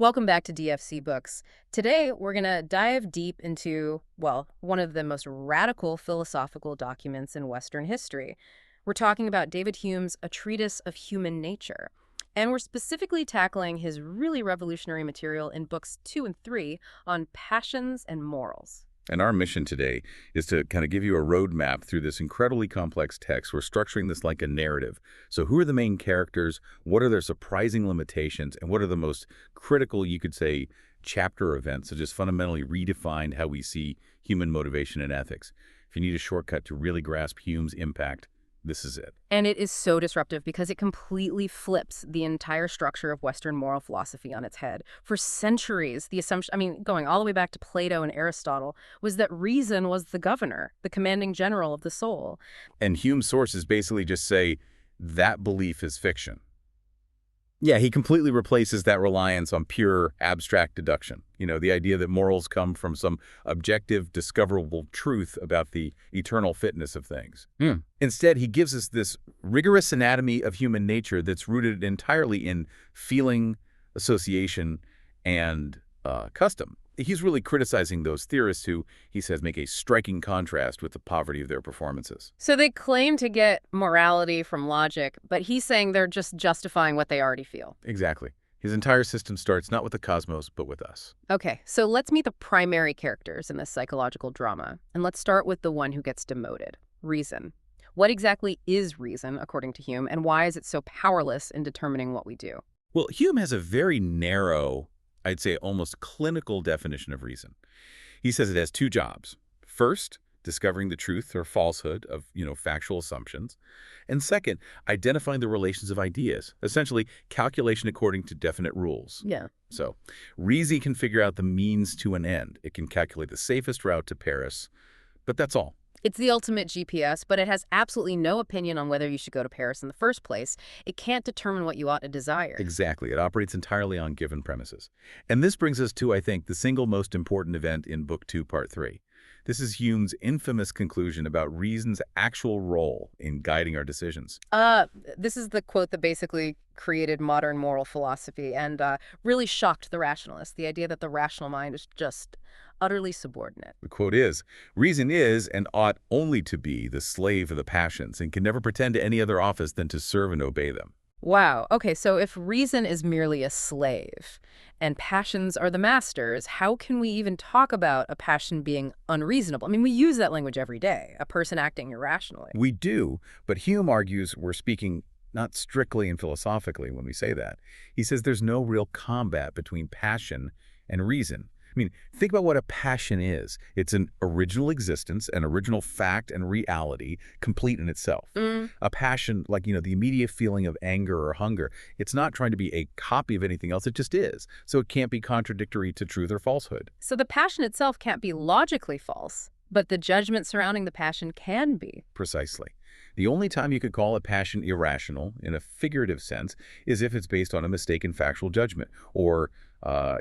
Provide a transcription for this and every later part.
Welcome back to DFC Books. Today, we're going to dive deep into, well, one of the most radical philosophical documents in Western history. We're talking about David Hume's A Treatise of Human Nature. And we're specifically tackling his really revolutionary material in books 2 and 3 on passions and morals. And our mission today is to kind of give you a roadmap through this incredibly complex text. We're structuring this like a narrative. So who are the main characters? What are their surprising limitations? And what are the most critical, you could say, chapter events that just fundamentally redefined how we see human motivation and ethics? If you need a shortcut to really grasp Hume's impact, this is it. And it is so disruptive because it completely flips the entire structure of Western moral philosophy on its head. For centuries, the assumption, going all the way back to Plato and Aristotle, was that reason was the governor, the commanding general of the soul. And Hume's sources basically just say that belief is fiction. Yeah, he completely replaces that reliance on pure abstract deduction. The idea that morals come from some objective, discoverable truth about the eternal fitness of things. Instead, he gives us this rigorous anatomy of human nature that's rooted entirely in feeling, association, and custom. He's really criticizing those theorists who, he says, make a striking contrast with the poverty of their performances. So they claim to get morality from logic, but he's saying they're just justifying what they already feel. Exactly. His entire system starts not with the cosmos, but with us. Okay, so let's meet the primary characters in this psychological drama. And let's start with the one who gets demoted, reason. What exactly is reason, according to Hume, and why is it so powerless in determining what we do? Well, Hume has a very narrow, I'd say almost clinical definition of reason. He says it has two jobs. First, discovering the truth or falsehood of, factual assumptions. And second, identifying the relations of ideas, essentially calculation according to definite rules. Yeah. So, reason can figure out the means to an end. It can calculate the safest route to Paris, but that's all. It's the ultimate GPS, but it has absolutely no opinion on whether you should go to Paris in the first place. It can't determine what you ought to desire. Exactly. It operates entirely on given premises. And this brings us to, I think, the single most important event in Book 2, Part 3. This is Hume's infamous conclusion about reason's actual role in guiding our decisions. This is the quote that basically created modern moral philosophy and really shocked the rationalists, the idea that the rational mind is just utterly subordinate. The quote is, "Reason is and ought only to be the slave of the passions and can never pretend to any other office than to serve and obey them." Wow. Okay, so if reason is merely a slave and passions are the masters, how can we even talk about a passion being unreasonable? We use that language every day, a person acting irrationally. We do, but Hume argues we're speaking not strictly and philosophically when we say that. He says there's no real combat between passion and reason. Think about what a passion is. It's an original existence, an original fact and reality, complete in itself. A passion, like, the immediate feeling of anger or hunger, it's not trying to be a copy of anything else. It just is. So it can't be contradictory to truth or falsehood. So the passion itself can't be logically false, but the judgment surrounding the passion can be. Precisely. The only time you could call a passion irrational, in a figurative sense, is if it's based on a mistaken factual judgment, or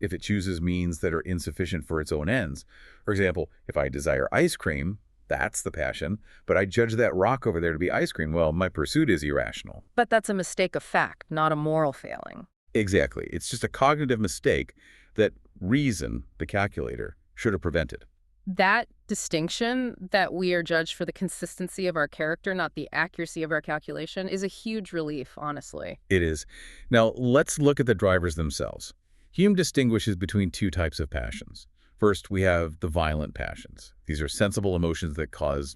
if it chooses means that are insufficient for its own ends. For example, if I desire ice cream, that's the passion, but I judge that rock over there to be ice cream. Well, my pursuit is irrational. But that's a mistake of fact, not a moral failing. Exactly. It's just a cognitive mistake that reason, the calculator, should have prevented. That distinction, that we are judged for the consistency of our character, not the accuracy of our calculation, is a huge relief, honestly. It is. Now, let's look at the drivers themselves. Hume distinguishes between two types of passions. First, we have the violent passions. These are sensible emotions that cause,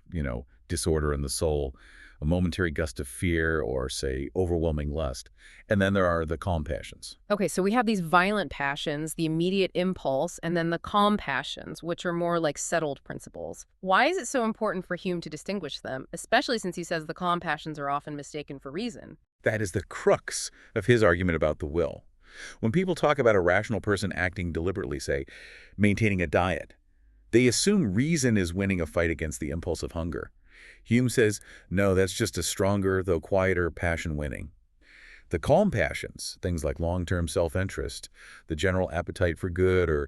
disorder in the soul, a momentary gust of fear, or, say, overwhelming lust. And then there are the calm passions. Okay, so we have these violent passions, the immediate impulse, and then the calm passions, which are more like settled principles. Why is it so important for Hume to distinguish them, especially since he says the calm passions are often mistaken for reason? That is the crux of his argument about the will. When people talk about a rational person acting deliberately, say, maintaining a diet, they assume reason is winning a fight against the impulse of hunger. Hume says, no, that's just a stronger, though quieter, passion winning. The calm passions, things like long-term self-interest, the general appetite for good, or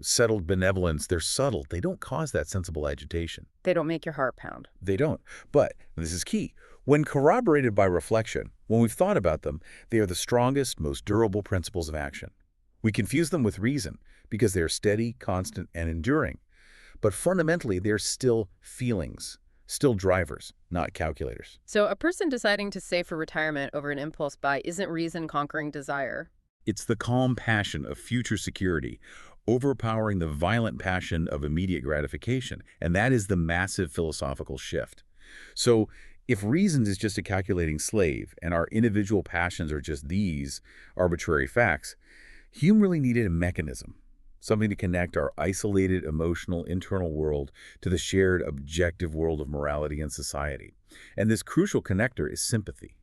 settled benevolence, they're subtle. They don't cause that sensible agitation. They don't make your heart pound. They don't. But, and this is key, when corroborated by reflection, when we've thought about them, they are the strongest, most durable principles of action. We confuse them with reason because they are steady, constant, and enduring. But fundamentally, they're still feelings, still drivers, not calculators. So a person deciding to save for retirement over an impulse buy isn't reason conquering desire. It's the calm passion of future security, overpowering the violent passion of immediate gratification, and that is the massive philosophical shift. So, if reason is just a calculating slave, and our individual passions are just these arbitrary facts, Hume really needed a mechanism, something to connect our isolated emotional internal world to the shared objective world of morality and society. And this crucial connector is sympathy,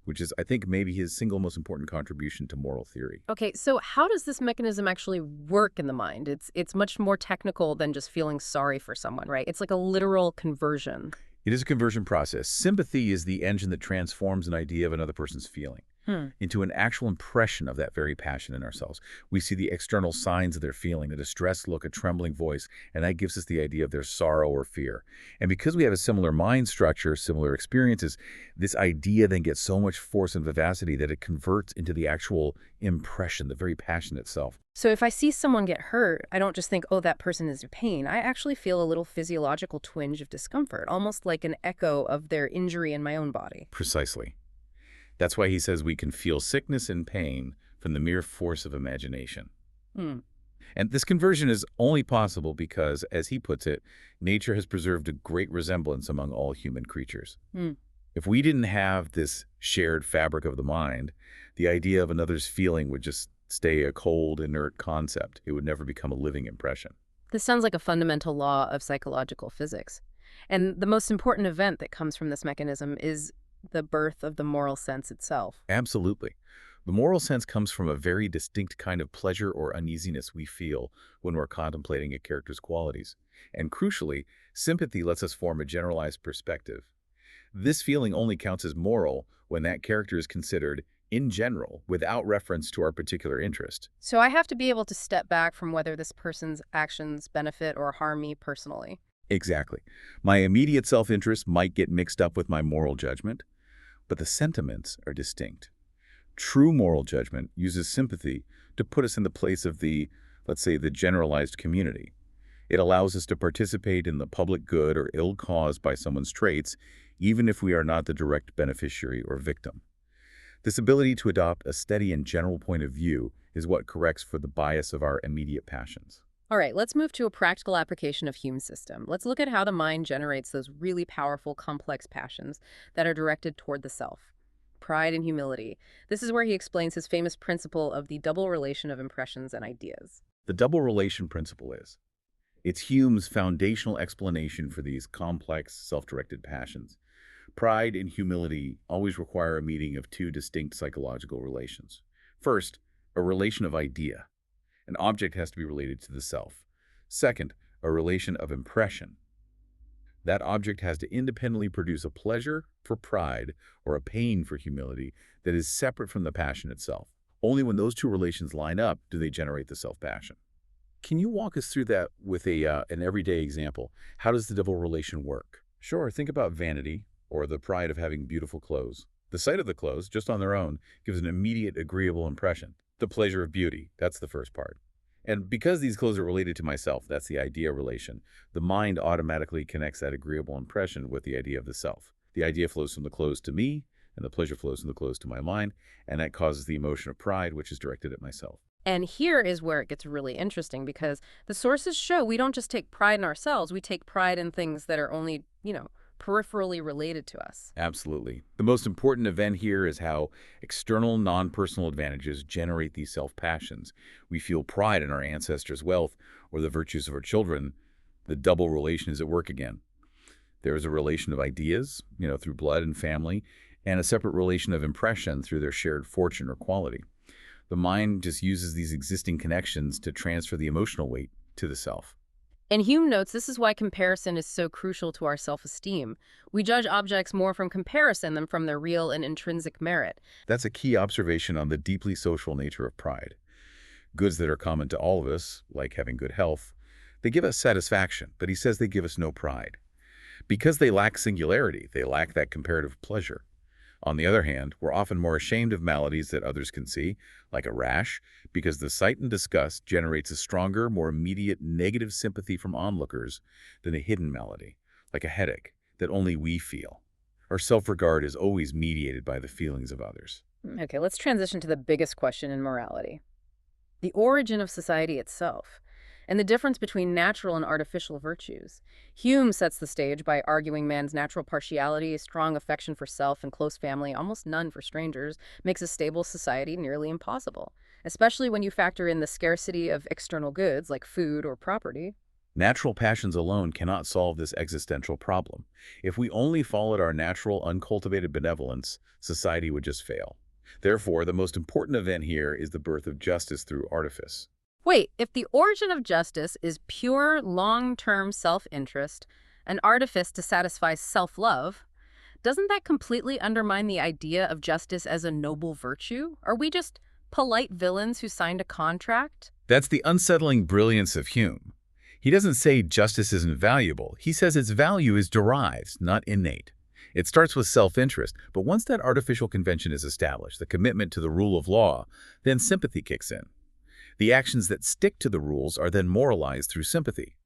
which is, I think, maybe his single most important contribution to moral theory. Okay, so how does this mechanism actually work in the mind? It's much more technical than just feeling sorry for someone, right? It's like a literal conversion. It is a conversion process. Sympathy is the engine that transforms an idea of another person's feeling into an actual impression of that very passion in ourselves. We see the external signs of their feeling, a distressed look, a trembling voice, and that gives us the idea of their sorrow or fear. And because we have a similar mind structure, similar experiences, this idea then gets so much force and vivacity that it converts into the actual impression, the very passion itself. So if I see someone get hurt, I don't just think, oh, that person is in pain. I actually feel a little physiological twinge of discomfort, almost like an echo of their injury in my own body. Precisely. That's why he says we can feel sickness and pain from the mere force of imagination. Hmm. And this conversion is only possible because, as he puts it, nature has preserved a great resemblance among all human creatures. Hmm. If we didn't have this shared fabric of the mind, the idea of another's feeling would just stay a cold, inert concept. It would never become a living impression. This sounds like a fundamental law of psychological physics. And the most important event that comes from this mechanism is the birth of the moral sense itself. Absolutely. The moral sense comes from a very distinct kind of pleasure or uneasiness we feel when we're contemplating a character's qualities. And crucially, sympathy lets us form a generalized perspective. This feeling only counts as moral when that character is considered in general, without reference to our particular interest. So I have to be able to step back from whether this person's actions benefit or harm me personally. Exactly. My immediate self-interest might get mixed up with my moral judgment, but the sentiments are distinct. True moral judgment uses sympathy to put us in the place of the, let's say, the generalized community. It allows us to participate in the public good or ill caused by someone's traits, even if we are not the direct beneficiary or victim. This ability to adopt a steady and general point of view is what corrects for the bias of our immediate passions. All right, let's move to a practical application of Hume's system. Let's look at how the mind generates those really powerful, complex passions that are directed toward the self. Pride and humility. This is where he explains his famous principle of the double relation of impressions and ideas. The double relation principle is. It's Hume's foundational explanation for these complex, self-directed passions. Pride and humility always require a meeting of two distinct psychological relations. First, a relation of idea. An object has to be related to the self. Second, a relation of impression. That object has to independently produce a pleasure for pride or a pain for humility that is separate from the passion itself. Only when those two relations line up do they generate the self-passion. Can you walk us through that with an everyday example? How does the double relation work? Sure, think about vanity or the pride of having beautiful clothes. The sight of the clothes, just on their own, gives an immediate agreeable impression. The pleasure of beauty, that's the first part. And because these clothes are related to myself, that's the idea relation, the mind automatically connects that agreeable impression with the idea of the self. The idea flows from the clothes to me, and the pleasure flows from the clothes to my mind, and that causes the emotion of pride, which is directed at myself. And here is where it gets really interesting because the sources show we don't just take pride in ourselves, we take pride in things that are only, peripherally related to us. Absolutely. The most important event here is how external, non-personal advantages generate these self-passions. We feel pride in our ancestors' wealth or the virtues of our children. The double relation is at work again. There is a relation of ideas, through blood and family, and a separate relation of impression through their shared fortune or quality. The mind just uses these existing connections to transfer the emotional weight to the self. And Hume notes this is why comparison is so crucial to our self-esteem. We judge objects more from comparison than from their real and intrinsic merit. That's a key observation on the deeply social nature of pride. Goods that are common to all of us, like having good health, they give us satisfaction, but he says they give us no pride. Because they lack singularity, they lack that comparative pleasure. On the other hand, we're often more ashamed of maladies that others can see, like a rash, because the sight and disgust generates a stronger, more immediate negative sympathy from onlookers than a hidden malady, like a headache, that only we feel. Our self-regard is always mediated by the feelings of others. Okay, let's transition to the biggest question in morality: the origin of society itself, and the difference between natural and artificial virtues. Hume sets the stage by arguing man's natural partiality, strong affection for self and close family, almost none for strangers, makes a stable society nearly impossible, especially when you factor in the scarcity of external goods like food or property. Natural passions alone cannot solve this existential problem. If we only followed our natural, uncultivated benevolence, society would just fail. Therefore, the most important event here is the birth of justice through artifice. Wait, if the origin of justice is pure long-term self-interest, an artifice to satisfy self-love, doesn't that completely undermine the idea of justice as a noble virtue? Are we just polite villains who signed a contract? That's the unsettling brilliance of Hume. He doesn't say justice isn't valuable. He says its value is derived, not innate. It starts with self-interest, but once that artificial convention is established, the commitment to the rule of law, then sympathy kicks in. The actions that stick to the rules are then moralized through sympathy.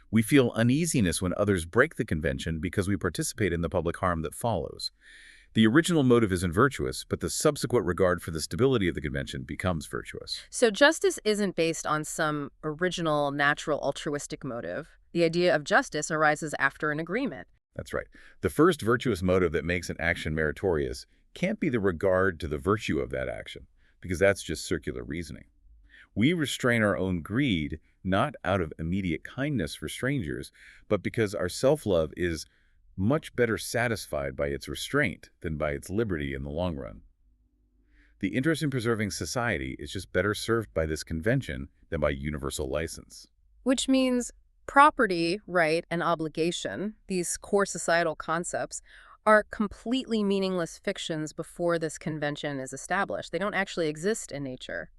We feel uneasiness when others break the convention because we participate in the public harm that follows. The original motive isn't virtuous, but the subsequent regard for the stability of the convention becomes virtuous. So justice isn't based on some original, natural, altruistic motive. The idea of justice arises after an agreement. That's right. The first virtuous motive that makes an action meritorious can't be the regard to the virtue of that action, because that's just circular reasoning. We restrain our own greed not out of immediate kindness for strangers, but because our self-love is much better satisfied by its restraint than by its liberty in the long run. The interest in preserving society is just better served by this convention than by universal license. Which means property, right, and obligation, these core societal concepts, are completely meaningless fictions before this convention is established. They don't actually exist in nature.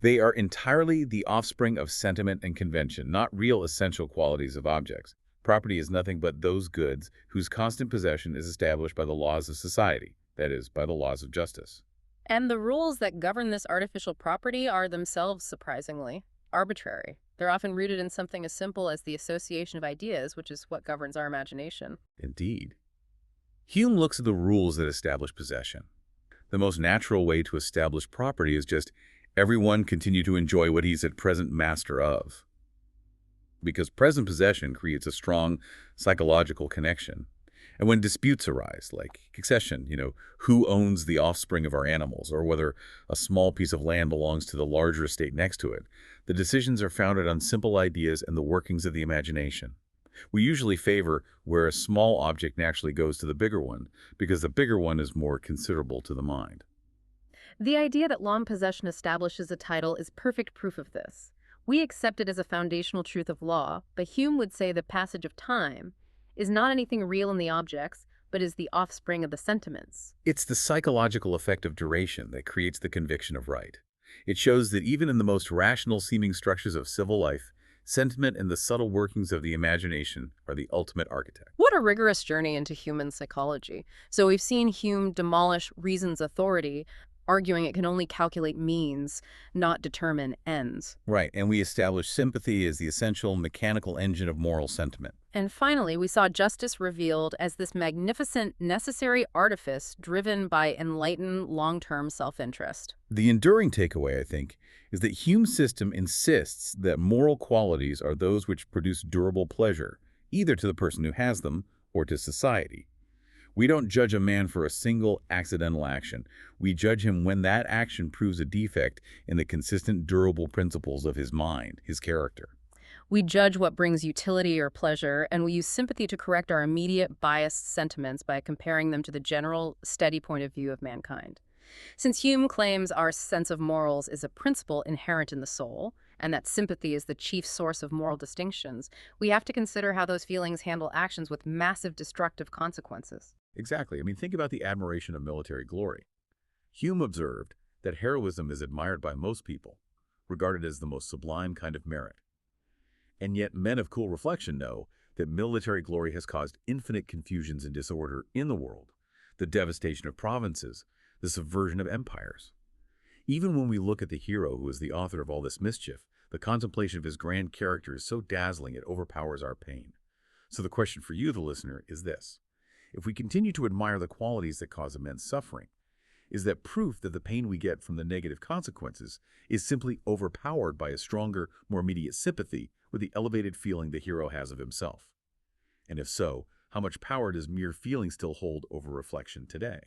They are entirely the offspring of sentiment and convention, not real essential qualities of objects. Property is nothing but those goods whose constant possession is established by the laws of society, that is, by the laws of justice. And the rules that govern this artificial property are themselves, surprisingly, arbitrary. They're often rooted in something as simple as the association of ideas, which is what governs our imagination. Indeed. Hume looks at the rules that establish possession. The most natural way to establish property is just everyone continue to enjoy what he's at present master of. Because present possession creates a strong psychological connection. And when disputes arise, like succession, who owns the offspring of our animals, or whether a small piece of land belongs to the larger estate next to it, the decisions are founded on simple ideas and the workings of the imagination. We usually favor where a small object naturally goes to the bigger one, because the bigger one is more considerable to the mind. The idea that long possession establishes a title is perfect proof of this. We accept it as a foundational truth of law, but Hume would say the passage of time is not anything real in the objects, but is the offspring of the sentiments. It's the psychological effect of duration that creates the conviction of right. It shows that even in the most rational-seeming structures of civil life, sentiment and the subtle workings of the imagination are the ultimate architect. What a rigorous journey into human psychology. So we've seen Hume demolish reason's authority, arguing it can only calculate means, not determine ends. Right, and we establish sympathy as the essential mechanical engine of moral sentiment. And finally, we saw justice revealed as this magnificent, necessary artifice driven by enlightened, long-term self-interest. The enduring takeaway, I think, is that Hume's system insists that moral qualities are those which produce durable pleasure, either to the person who has them or to society. We don't judge a man for a single accidental action. We judge him when that action proves a defect in the consistent, durable principles of his mind, his character. We judge what brings utility or pleasure, and we use sympathy to correct our immediate biased sentiments by comparing them to the general, steady point of view of mankind. Since Hume claims our sense of morals is a principle inherent in the soul, and that sympathy is the chief source of moral distinctions, we have to consider how those feelings handle actions with massive destructive consequences. Exactly. Think about the admiration of military glory. Hume observed that heroism is admired by most people, regarded as the most sublime kind of merit. And yet men of cool reflection know that military glory has caused infinite confusions and disorder in the world. the devastation of provinces, the subversion of empires. Even when we look at the hero who is the author of all this mischief, the contemplation of his grand character is so dazzling it overpowers our pain. So the question for you, the listener, is this. If we continue to admire the qualities that cause immense suffering, is that proof that the pain we get from the negative consequences is simply overpowered by a stronger, more immediate sympathy with the elevated feeling the hero has of himself? And if so, how much power does mere feeling still hold over reflection today?